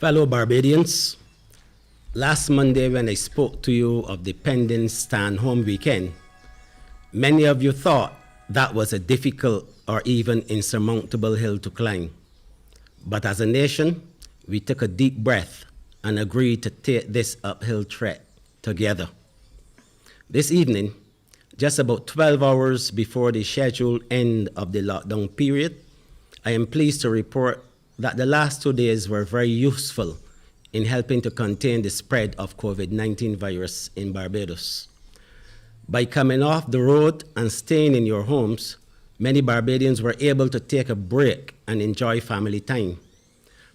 Fellow Barbadians, last Monday when I spoke to you of the pending stand-home weekend, many of you thought that was a difficult or even insurmountable hill to climb. But as a nation, we took a deep breath and agreed to take this uphill trek together. This evening, just about 12 hours before the scheduled end of the lockdown period, I am pleased to report that the last 2 days were very useful in helping to contain the spread of COVID-19 virus in Barbados. By coming off the road and staying in your homes, many Barbadians were able to take a break and enjoy family time.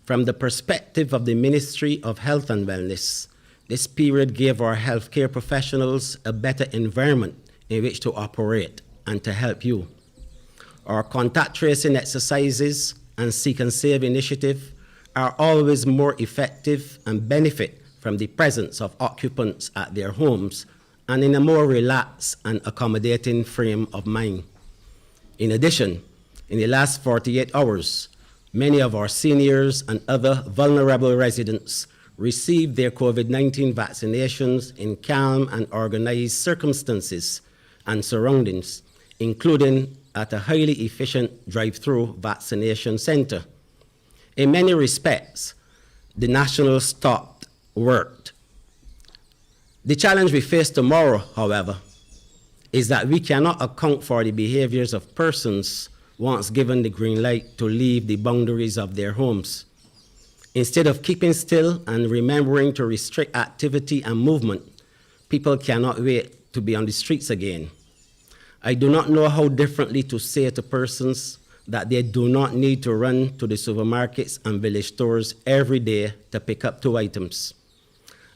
From the perspective of the Ministry of Health and Wellness, this period gave our healthcare professionals a better environment in which to operate and to help you. Our contact tracing exercises and Seek and Save initiative are always more effective and benefit from the presence of occupants at their homes and in a more relaxed and accommodating frame of mind. In addition, in the last 48 hours, many of our seniors and other vulnerable residents received their COVID-19 vaccinations in calm and organized circumstances and surroundings, including at a highly efficient drive-through vaccination center. In many respects, the national stop worked. The challenge we face tomorrow, however, is that we cannot account for the behaviors of persons once given the green light to leave the boundaries of their homes. Instead of keeping still and remembering to restrict activity and movement, people cannot wait to be on the streets again. I do not know how differently to say to persons that they do not need to run to the supermarkets and village stores every day to pick up 2 items.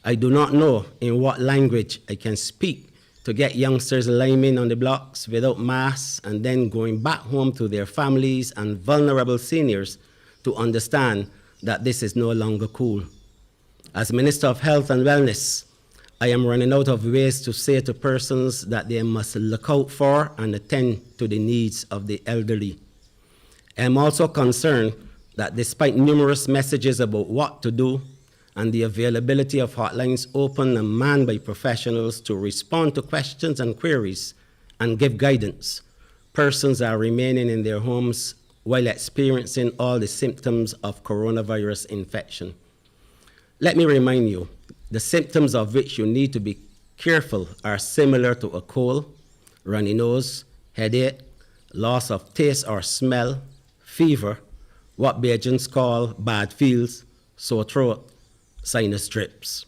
I do not know in what language I can speak to get youngsters lining on the blocks without masks and then going back home to their families and vulnerable seniors to understand that this is no longer cool. As Minister of Health and Wellness, I am running out of ways to say to persons that they must look out for and attend to the needs of the elderly. I am also concerned that despite numerous messages about what to do and the availability of hotlines open and manned by professionals to respond to questions and queries and give guidance, persons are remaining in their homes while experiencing all the symptoms of coronavirus infection. Let me remind you, the symptoms of which you need to be careful are similar to a cold, runny nose, headache, loss of taste or smell, fever, what Bajans call bad feels, sore throat, sinus drips.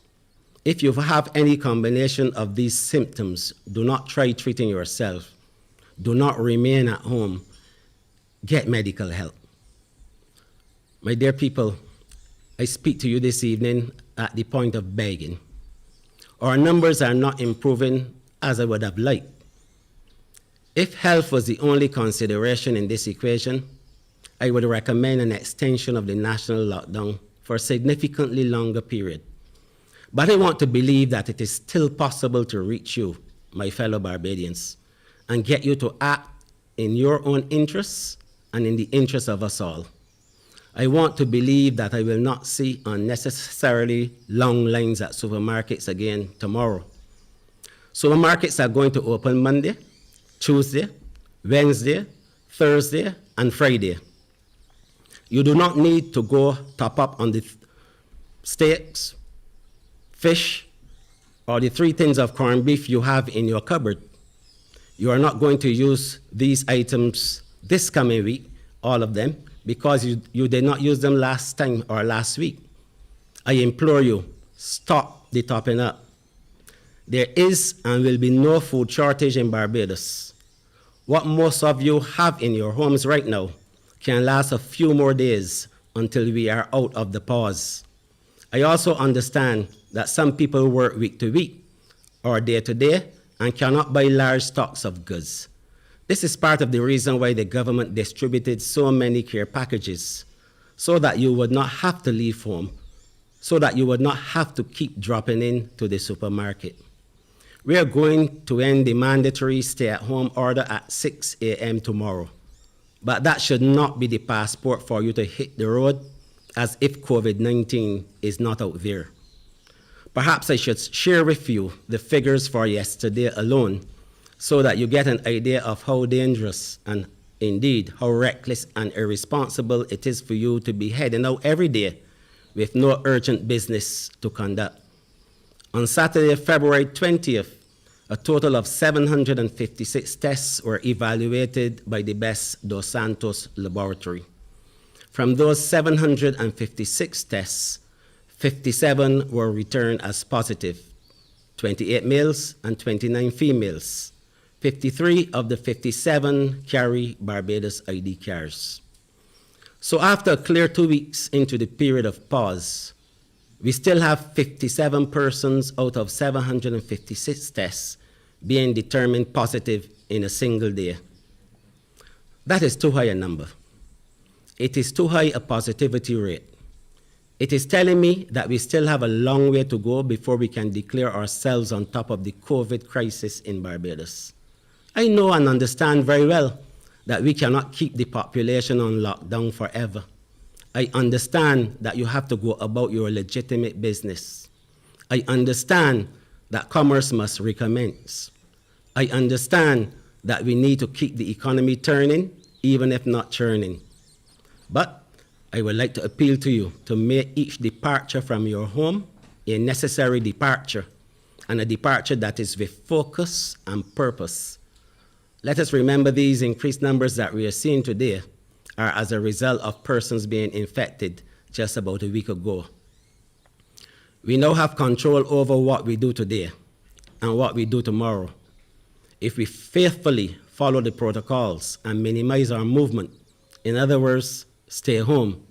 If you have any combination of these symptoms, do not try treating yourself. Do not remain at home. Get medical help. My dear people, I speak to you this evening at the point of begging. Our numbers are not improving as I would have liked. If health was the only consideration in this equation, I would recommend an extension of the national lockdown for a significantly longer period. But I want to believe that it is still possible to reach you, my fellow Barbadians, and get you to act in your own interests and in the interests of us all. I want to believe that I will not see unnecessarily long lines at supermarkets again tomorrow. Supermarkets are going to open Monday, Tuesday, Wednesday, Thursday, and Friday. You do not need to go top up on the steaks, fish, or the 3 tins of corned beef you have in your cupboard. You are not going to use these items this coming week, all of them, because you did not use them last time or last week. I implore you, stop the topping up. There is and will be no food shortage in Barbados. What most of you have in your homes right now can last a few more days until we are out of the pause. I also understand that some people work week to week or day to day and cannot buy large stocks of goods. This is part of the reason why the government distributed so many care packages, so that you would not have to leave home, so that you would not have to keep dropping in to the supermarket. We are going to end the mandatory stay-at-home order at 6 a.m. tomorrow, but that should not be the passport for you to hit the road as if COVID-19 is not out there. Perhaps I should share with you the figures for yesterday alone so that you get an idea of how dangerous and indeed how reckless and irresponsible it is for you to be heading out every day with no urgent business to conduct. On Saturday, February 20th, a total of 756 tests were evaluated by the Best Dos Santos laboratory. From those 756 tests, 57 were returned as positive, 28 males and 29 females. 53 of the 57 carry Barbados ID cards. So after a clear 2 weeks into the period of pause, we still have 57 persons out of 756 tests being determined positive in a single day. That is too high a number. It is too high a positivity rate. It is telling me that we still have a long way to go before we can declare ourselves on top of the COVID crisis in Barbados. I know and understand very well that we cannot keep the population on lockdown forever. I understand that you have to go about your legitimate business. I understand that commerce must recommence. I understand that we need to keep the economy turning, even if not churning. But I would like to appeal to you to make each departure from your home a necessary departure, and a departure that is with focus and purpose. Let us remember these increased numbers that we are seeing today are as a result of persons being infected just about a week ago. We now have control over what we do today and what we do tomorrow. If we faithfully follow the protocols and minimize our movement, in other words, stay home,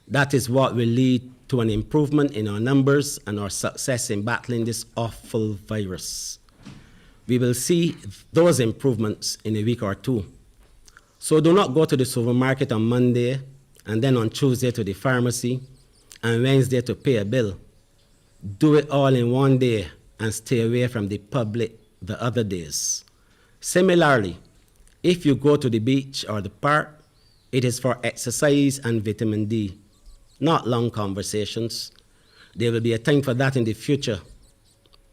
that is what will lead to an improvement in our numbers and our success in battling this awful virus. We will see those improvements in a week or two. So do not go to the supermarket on Monday and then on Tuesday to the pharmacy and Wednesday to pay a bill. Do it all in one day and stay away from the public the other days. Similarly, if you go to the beach or the park, it is for exercise and vitamin D, not long conversations. There will be a time for that in the future,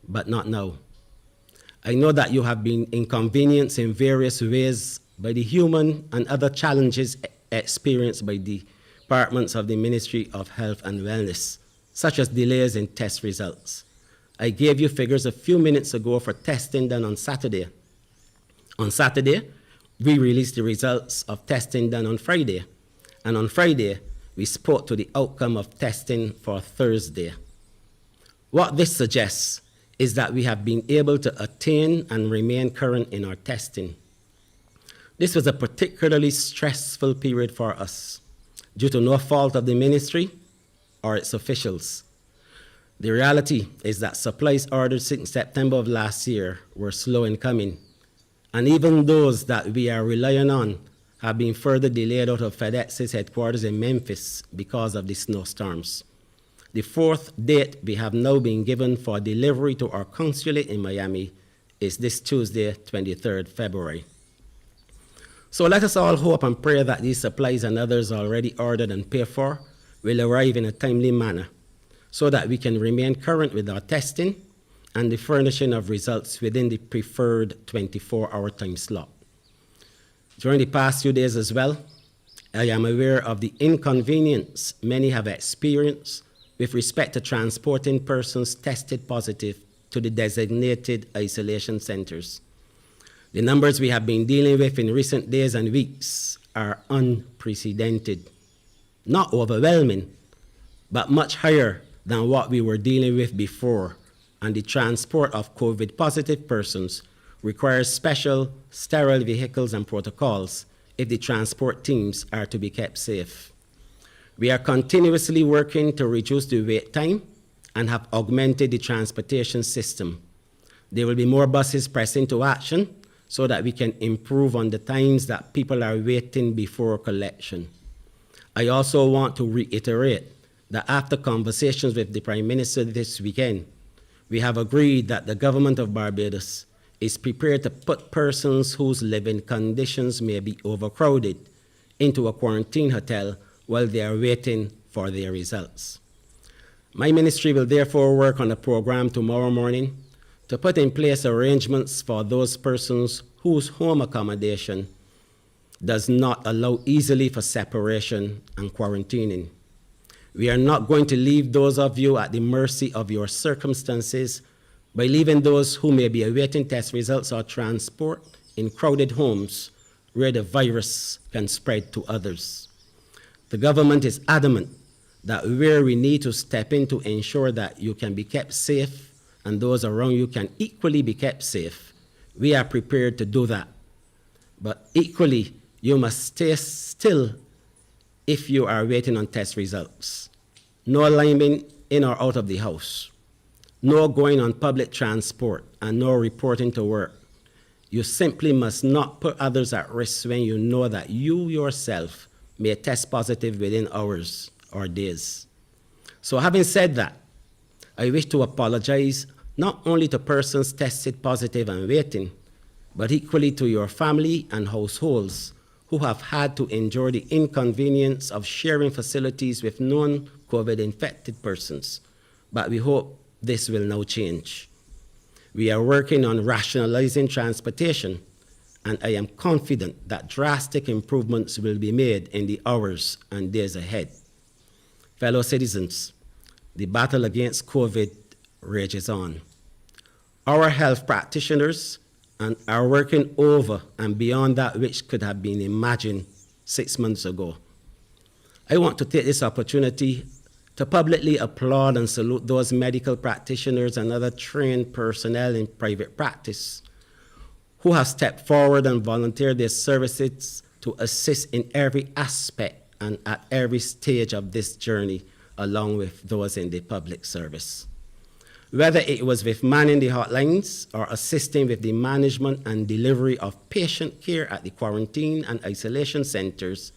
but not now. I know that you have been inconvenienced in various ways by the human and other challenges experienced by the departments of the Ministry of Health and Wellness, such as delays in test results. I gave you figures a few minutes ago for testing done on Saturday. On Saturday, we released the results of testing done on Friday, and on Friday, we spoke to the outcome of testing for Thursday. What this suggests is that we have been able to attain and remain current in our testing. This was a particularly stressful period for us, due to no fault of the ministry or its officials. The reality is that supplies ordered since September of last year were slow in coming, and even those that we are relying on have been further delayed out of FedEx's headquarters in Memphis because of the snowstorms. The fourth date we have now been given for delivery to our consulate in Miami is this Tuesday, 23rd February. So let us all hope and pray that these supplies and others already ordered and paid for will arrive in a timely manner so that we can remain current with our testing and the furnishing of results within the preferred 24-hour time slot. During the past few days as well, I am aware of the inconvenience many have experienced with respect to transporting persons tested positive to the designated isolation centers. The numbers we have been dealing with in recent days and weeks are unprecedented, not overwhelming, but much higher than what we were dealing with before, and the transport of COVID-positive persons requires special sterile vehicles and protocols if the transport teams are to be kept safe. We are continuously working to reduce the wait time and have augmented the transportation system. There will be more buses pressed into action so that we can improve on the times that people are waiting before collection. I also want to reiterate that after conversations with the Prime Minister this weekend, we have agreed that the government of Barbados is prepared to put persons whose living conditions may be overcrowded into a quarantine hotel while they are waiting for their results. My ministry will therefore work on a program tomorrow morning to put in place arrangements for those persons whose home accommodation does not allow easily for separation and quarantining. We are not going to leave those of you at the mercy of your circumstances by leaving those who may be awaiting test results or transport in crowded homes where the virus can spread to others. The government is adamant that where we need to step in to ensure that you can be kept safe and those around you can equally be kept safe, we are prepared to do that. But equally, you must stay still if you are waiting on test results. No lining in or out of the house. No going on public transport, and no reporting to work. You simply must not put others at risk when you know that you yourself may test positive within hours or days. So having said that, I wish to apologize not only to persons tested positive and waiting, but equally to your family and households who have had to endure the inconvenience of sharing facilities with non-COVID-infected persons. But we hope this will now change. We are working on rationalizing transportation, and I am confident that drastic improvements will be made in the hours and days ahead. Fellow citizens, the battle against COVID rages on. Our health practitioners are working over and beyond that which could have been imagined 6 months ago. I want to take this opportunity to publicly applaud and salute those medical practitioners and other trained personnel in private practice who have stepped forward and volunteered their services to assist in every aspect and at every stage of this journey, along with those in the public service. Whether it was with manning the hotlines or assisting with the management and delivery of patient care at the quarantine and isolation centers,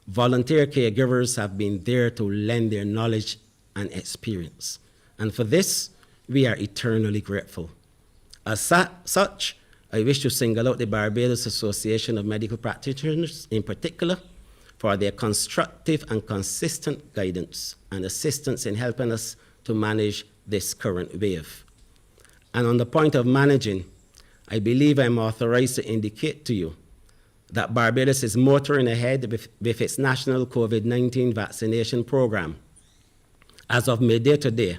volunteer caregivers have been there to lend their knowledge and experience. And for this, we are eternally grateful. As such, I wish to single out the Barbados Association of Medical Practitioners in particular for their constructive and consistent guidance and assistance in helping us to manage this current wave. And on the point of managing, I believe I'm authorized to indicate to you that Barbados is motoring ahead with its national COVID-19 vaccination program. As of midday today,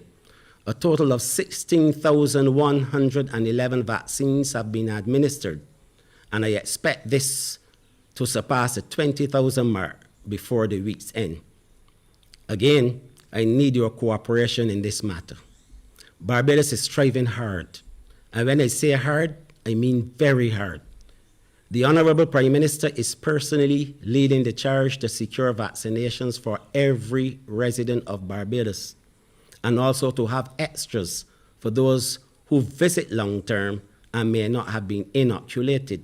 a total of 16,111 vaccines have been administered, and I expect this to surpass the 20,000 mark before the week's end. Again, I need your cooperation in this matter. Barbados is striving hard, and when I say hard, I mean very hard. The Honorable Prime Minister is personally leading the charge to secure vaccinations for every resident of Barbados, and also to have extras for those who visit long-term and may not have been inoculated.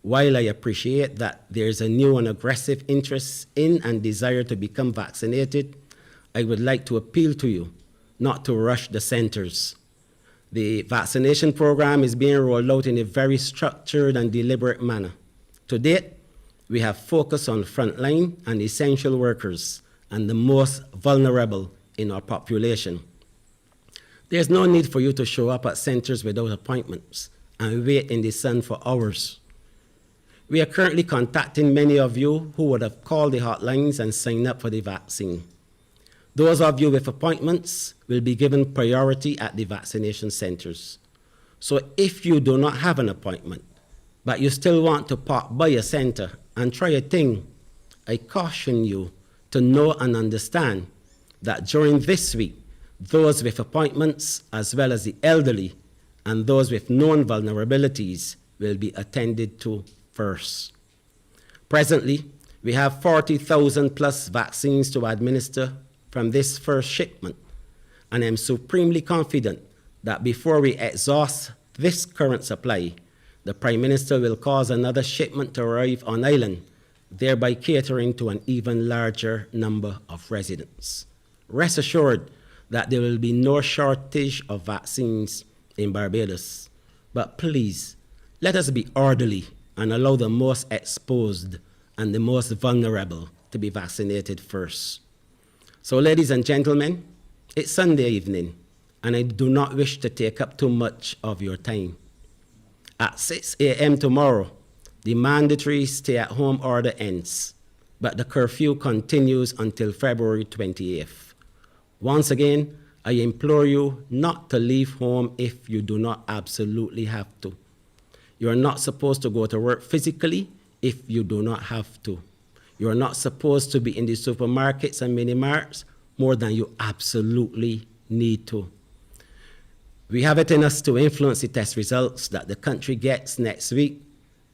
While I appreciate that there's a new and aggressive interest in and desire to become vaccinated, I would like to appeal to you not to rush the centers. The vaccination program is being rolled out in a very structured and deliberate manner. To date, we have focused on frontline and essential workers and the most vulnerable in our population. There's no need for you to show up at centers without appointments and wait in the sun for hours. We are currently contacting many of you who would have called the hotlines and signed up for the vaccine. Those of you with appointments will be given priority at the vaccination centers. So if you do not have an appointment, but you still want to pop by a center and try a thing, I caution you to know and understand that during this week, those with appointments, as well as the elderly and those with known vulnerabilities, will be attended to first. Presently, we have 40,000 plus vaccines to administer from this first shipment, and I'm supremely confident that before we exhaust this current supply, the Prime Minister will cause another shipment to arrive on island, thereby catering to an even larger number of residents. Rest assured that there will be no shortage of vaccines in Barbados, but please, let us be orderly and allow the most exposed and the most vulnerable to be vaccinated first. So, ladies and gentlemen, it's Sunday evening, and I do not wish to take up too much of your time. At 6 a.m. tomorrow, the mandatory stay-at-home order ends, but the curfew continues until February 28th. Once again, I implore you not to leave home if you do not absolutely have to. You are not supposed to go to work physically if you do not have to. You are not supposed to be in the supermarkets and mini-marts more than you absolutely need to. We have it in us to influence the test results that the country gets next week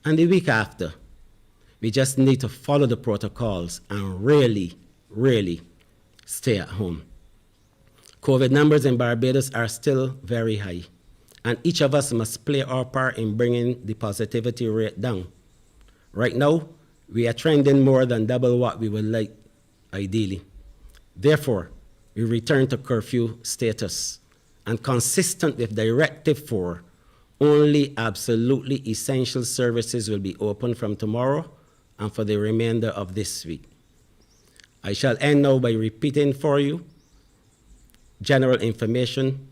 and the week after. We just need to follow the protocols and really, really stay at home. COVID numbers in Barbados are still very high, and each of us must play our part in bringing the positivity rate down. Right now, we are trending more than double what we would like, ideally. Therefore, we return to curfew status, and consistent with Directive 4, only absolutely essential services will be open from tomorrow and for the remainder of this week. I shall end now by repeating for you general information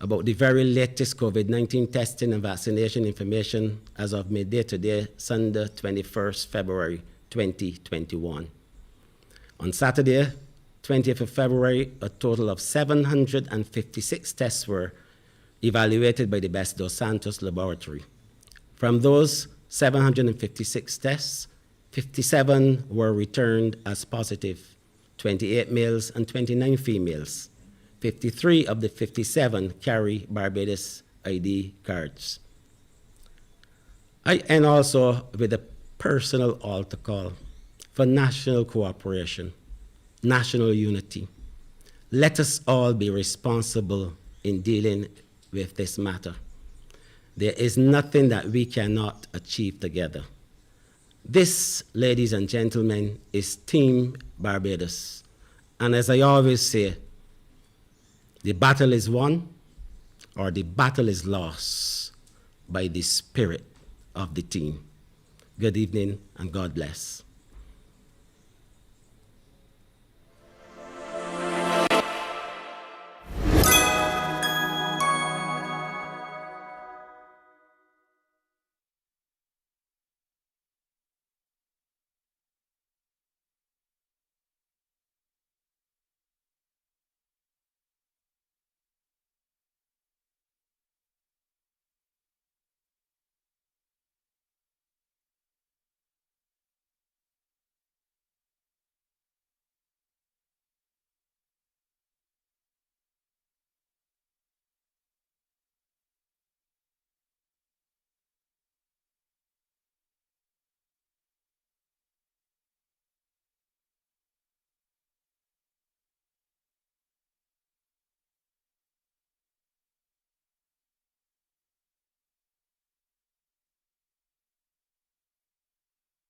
about the very latest COVID-19 testing and vaccination information as of midday today, Sunday, 21st February 2021. On Saturday, 20th of February, a total of 756 tests were evaluated by the Best Dos Santos laboratory. From those 756 tests, 57 were returned as positive, 28 males and 29 females. 53 of the 57 carry Barbados ID cards. I end also with a personal altar call for national cooperation, national unity. Let us all be responsible in dealing with this matter. There is nothing that we cannot achieve together. This, ladies and gentlemen, is Team Barbados. And as I always say, the battle is won or the battle is lost by the spirit of the team. Good evening and God bless.